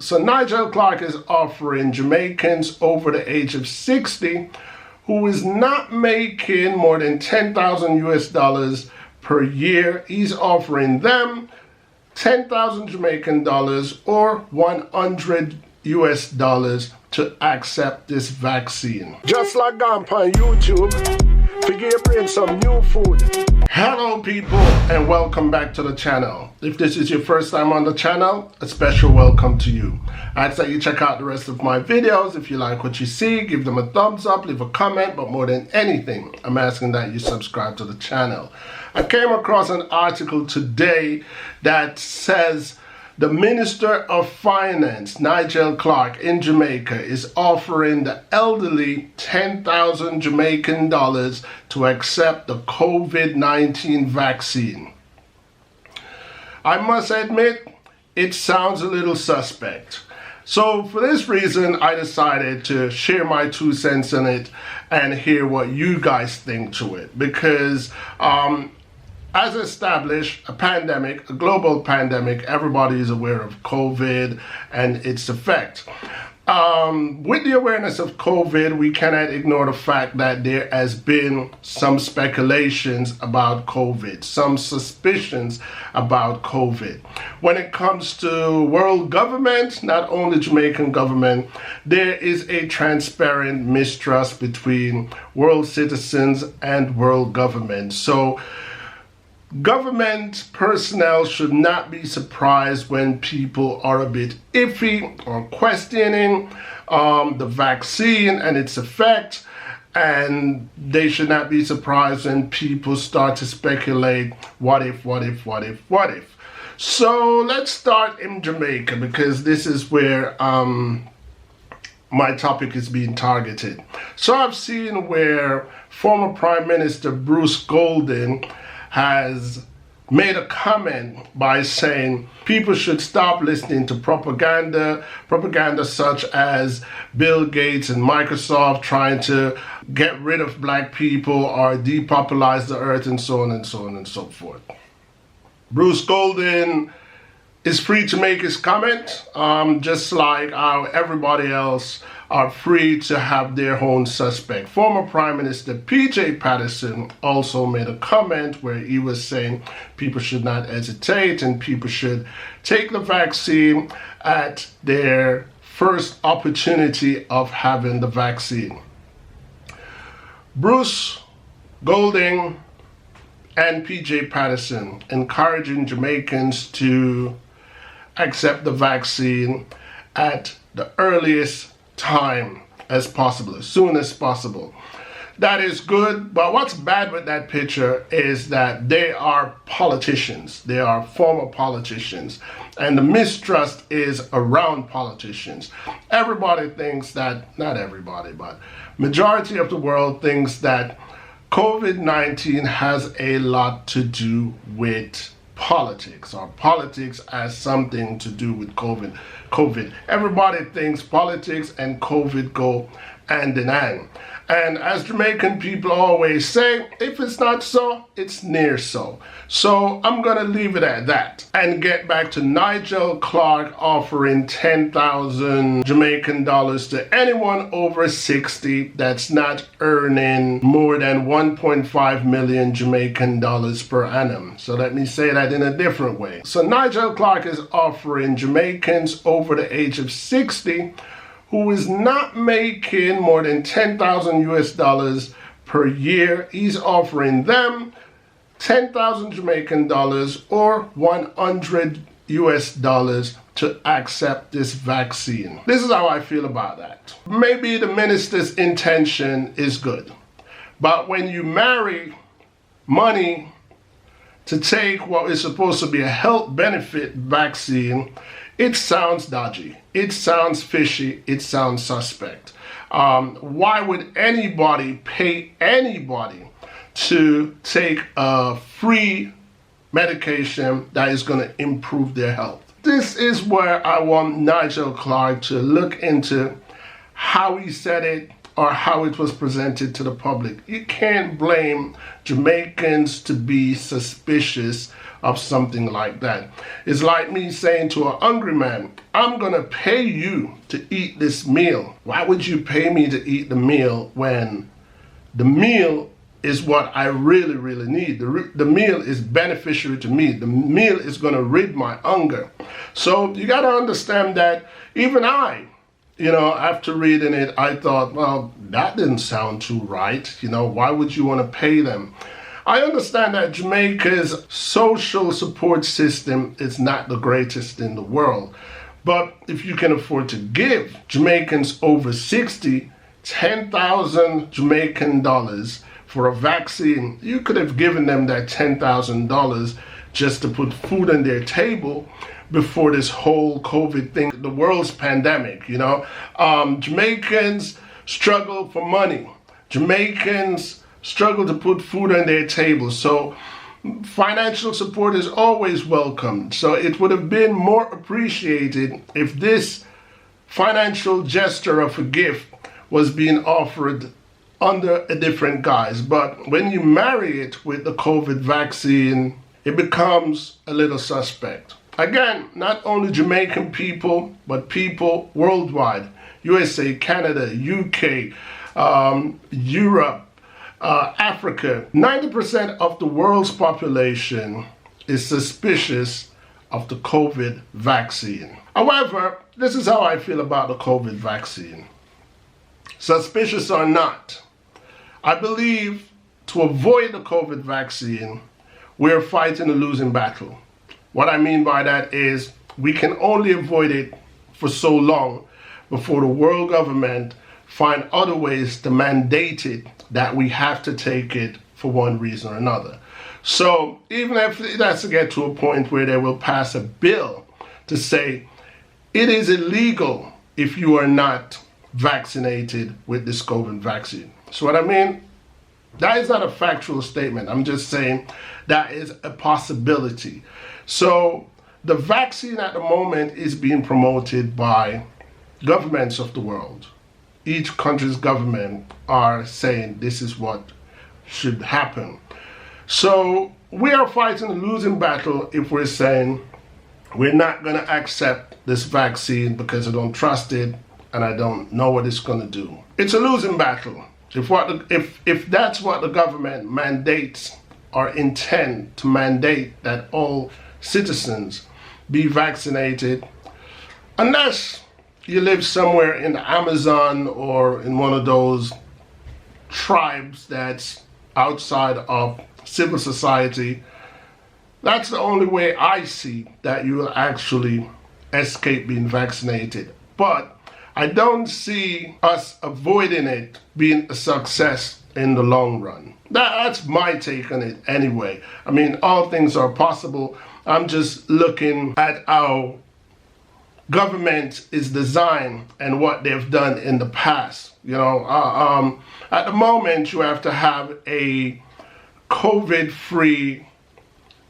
So Nigel Clark is offering Jamaicans over the age of 60 who is not making more than 10,000 US dollars per year. He's offering them 10,000 Jamaican dollars or 100 US dollars to accept this vaccine. Just like on YouTube, forgive your brain some new food. Hello people, and welcome back to the channel. If this is your first time on the channel, a special welcome to you. I ask that you check out the rest of my videos. If you like what you see, give them a thumbs up, leave a comment, but more than anything, I'm asking that you subscribe to the channel. I came across an article today that says the Minister of Finance, Nigel Clark, in Jamaica is offering the elderly 10,000 Jamaican dollars to accept the COVID-19 vaccine. I must admit, it sounds a little suspect. So for this reason, I decided to share my 2 cents on it and hear what you guys think to it. Because as established, a pandemic, a global pandemic, everybody is aware of COVID and its effect. With the awareness of COVID, we cannot ignore the fact that there has been some speculations about COVID, some suspicions about COVID. When it comes to world government, not only Jamaican government, there is a transparent mistrust between world citizens and world government. So government personnel should not be surprised when people are a bit iffy or questioning the vaccine and its effect, and they should not be surprised when people start to speculate what if. So let's start in Jamaica, because this is where my topic is being targeted. So I've seen where former Prime Minister Bruce Golding has made a comment by saying people should stop listening to propaganda such as Bill Gates and Microsoft trying to get rid of black people or depopulate the earth, and so on and so on and so forth. Bruce Golding is free to make his comment, just like how everybody else are free to have their own suspect. Former Prime Minister P.J. Patterson also made a comment where he was saying people should not hesitate and people should take the vaccine at their first opportunity of having the vaccine. Bruce Golding and P.J. Patterson encouraging Jamaicans to accept the vaccine at the earliest time as possible, as soon as possible. That is good, but what's bad with that picture is that they are politicians. They are former politicians, and the mistrust is around politicians. Everybody thinks that, not everybody, but majority of the world thinks that COVID-19 has a lot to do with politics, or politics has something to do with COVID. Everybody thinks politics and COVID go hand in hand. And as Jamaican people always say, if it's not so, it's near so. So I'm gonna leave it at that and get back to Nigel Clark offering 10,000 Jamaican dollars to anyone over 60 that's not earning more than 1.5 million Jamaican dollars per annum. So let me say that in a different way. So Nigel Clark is offering Jamaicans over the age of 60 who is not making more than 10,000 US dollars per year. He's offering them 10,000 Jamaican dollars or 100 US dollars to accept this vaccine. This is how I feel about that. Maybe the minister's intention is good, but when you marry money to take what is supposed to be a health benefit vaccine, it sounds dodgy, it sounds fishy, it sounds suspect. Why would anybody pay anybody to take a free medication that is going to improve their health? This is where I want Nigel Clark to look into how he said it or how it was presented to the public. You can't blame Jamaicans to be suspicious of something like that. It's like me saying to a hungry man, I'm gonna pay you to eat this meal. Why would you pay me to eat the meal when the meal is what I really, really need? The meal is beneficiary to me. The meal is gonna rid my hunger. So you gotta understand that even after reading it, I thought, well, that didn't sound too right. Why would you want to pay them? I understand that Jamaica's social support system is not the greatest in the world. But if you can afford to give Jamaicans over 60, 10,000 Jamaican dollars for a vaccine, you could have given them that $10,000 just to put food on their table before this whole COVID thing, the world's pandemic. Jamaicans struggle for money. Jamaicans struggle to put food on their table. So financial support is always welcome. So it would have been more appreciated if this financial gesture of a gift was being offered under a different guise. But when you marry it with the COVID vaccine, it becomes a little suspect. Again, not only Jamaican people, but people worldwide. USA, Canada, UK, Europe, Africa. 90% of the world's population is suspicious of the COVID vaccine. However, this is how I feel about the COVID vaccine. Suspicious or not, I believe to avoid the COVID vaccine, we're fighting a losing battle. What I mean by that is we can only avoid it for so long before the world government find other ways to mandate it that we have to take it for one reason or another. So even if it has to get to a point where they will pass a bill to say it is illegal if you are not vaccinated with this COVID vaccine. So what I mean, that is not a factual statement. I'm just saying that is a possibility. So the vaccine at the moment is being promoted by governments of the world. Each country's government are saying this is what should happen. So we are fighting a losing battle if we're saying we're not going to accept this vaccine because I don't trust it and I don't know what it's going to do. It's a losing battle. If that's what the government mandates or intend to mandate, that all citizens be vaccinated, unless you live somewhere in the Amazon or in one of those tribes that's outside of civil society, that's the only way I see that you will actually escape being vaccinated. But I don't see us avoiding it being a success in the long run. That's my take on it anyway. I mean, all things are possible. I'm just looking at how government is designed and what they've done in the past. At the moment, you have to have a COVID-free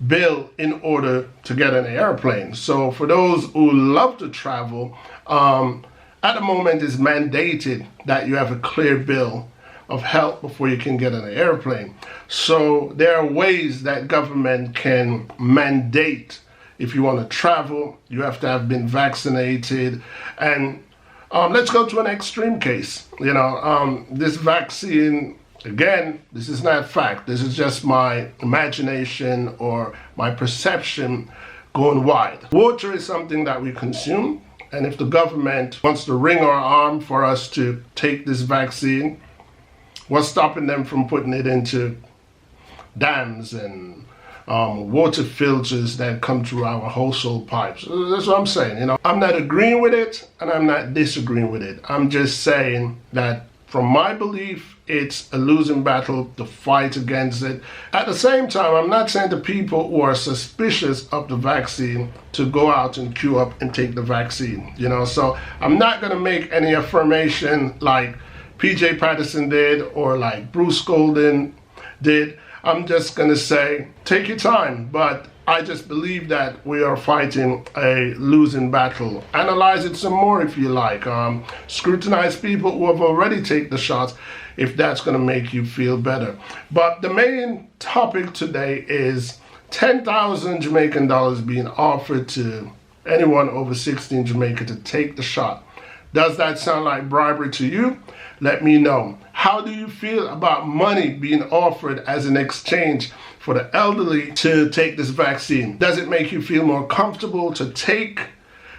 bill in order to get an airplane. So for those who love to travel, at the moment it's mandated that you have a clear bill of health before you can get an airplane. So there are ways that government can mandate if you want to travel, you have to have been vaccinated. And let's go to an extreme case. This vaccine, again, this is not fact. This is just my imagination or my perception going wide. Water is something that we consume. And if the government wants to wring our arm for us to take this vaccine, what's stopping them from putting it into dams and water filters that come through our household pipes? That's what I'm saying. I'm not agreeing with it and I'm not disagreeing with it. I'm just saying that from my belief, it's a losing battle to fight against it. At the same time, I'm not saying to people who are suspicious of the vaccine to go out and queue up and take the vaccine. So I'm not going to make any affirmation like PJ Patterson did or like Bruce Golden did. I'm just going to say, take your time, but I just believe that we are fighting a losing battle. Analyze it some more if you like. Scrutinize people who have already taken the shots if that's going to make you feel better. But the main topic today is 10,000 Jamaican dollars being offered to anyone over 16 in Jamaica to take the shot. Does that sound like bribery to you? Let me know. How do you feel about money being offered as an exchange for the elderly to take this vaccine? Does it make you feel more comfortable to take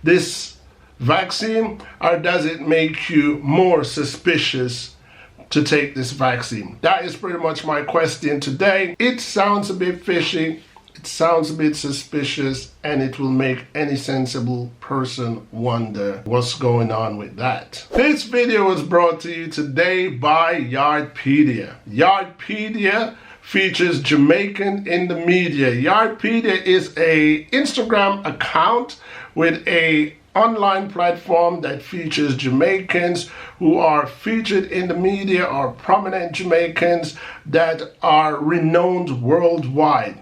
this vaccine, or does it make you more suspicious to take this vaccine? That is pretty much my question today. It sounds a bit fishy, it sounds a bit suspicious, and it will make any sensible person wonder what's going on with that. This video was brought to you today by Yardpedia. Yardpedia features Jamaican in the media. Yardpedia is a Instagram account with a online platform that features Jamaicans who are featured in the media, or prominent Jamaicans that are renowned worldwide.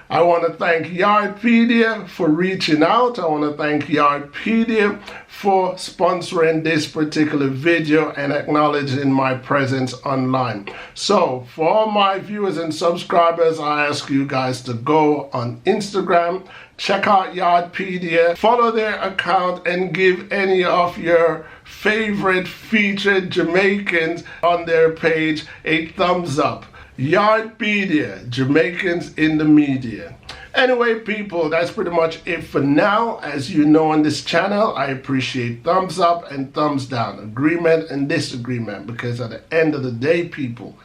I want to thank Yardpedia for reaching out. I want to thank Yardpedia for sponsoring this particular video and acknowledging my presence online. So for all my viewers and subscribers, I ask you guys to go on Instagram, check out Yardpedia, follow their account, and give any of your favorite featured Jamaicans on their page a thumbs up. Yardpedia, Jamaicans in the media. Anyway, people, that's pretty much it for now. As you know, on this channel, I appreciate thumbs up and thumbs down, agreement and disagreement, because at the end of the day, people,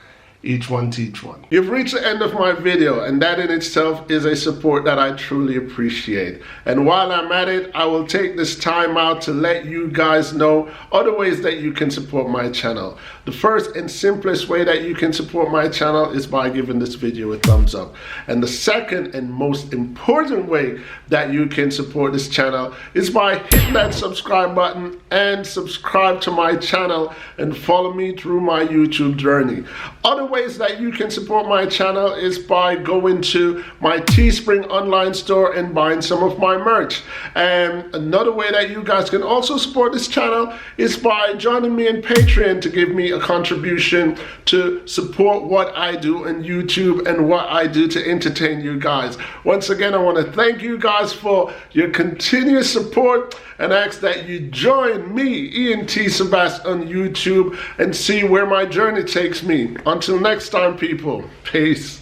each one teach one. You've reached the end of my video, and that in itself is a support that I truly appreciate. And while I'm at it, I will take this time out to let you guys know other ways that you can support my channel. The first and simplest way that you can support my channel is by giving this video a thumbs up. And the second and most important way that you can support this channel is by hitting that subscribe button and subscribe to my channel and follow me through my YouTube journey. Other ways that you can support my channel is by going to my Teespring online store and buying some of my merch. And another way that you guys can also support this channel is by joining me in Patreon to give me a contribution to support what I do on YouTube and what I do to entertain you guys. Once again, I want to thank you guys for your continuous support and ask that you join me, Ian T. Sebast, on YouTube and see where my journey takes me. Until next time, people, peace.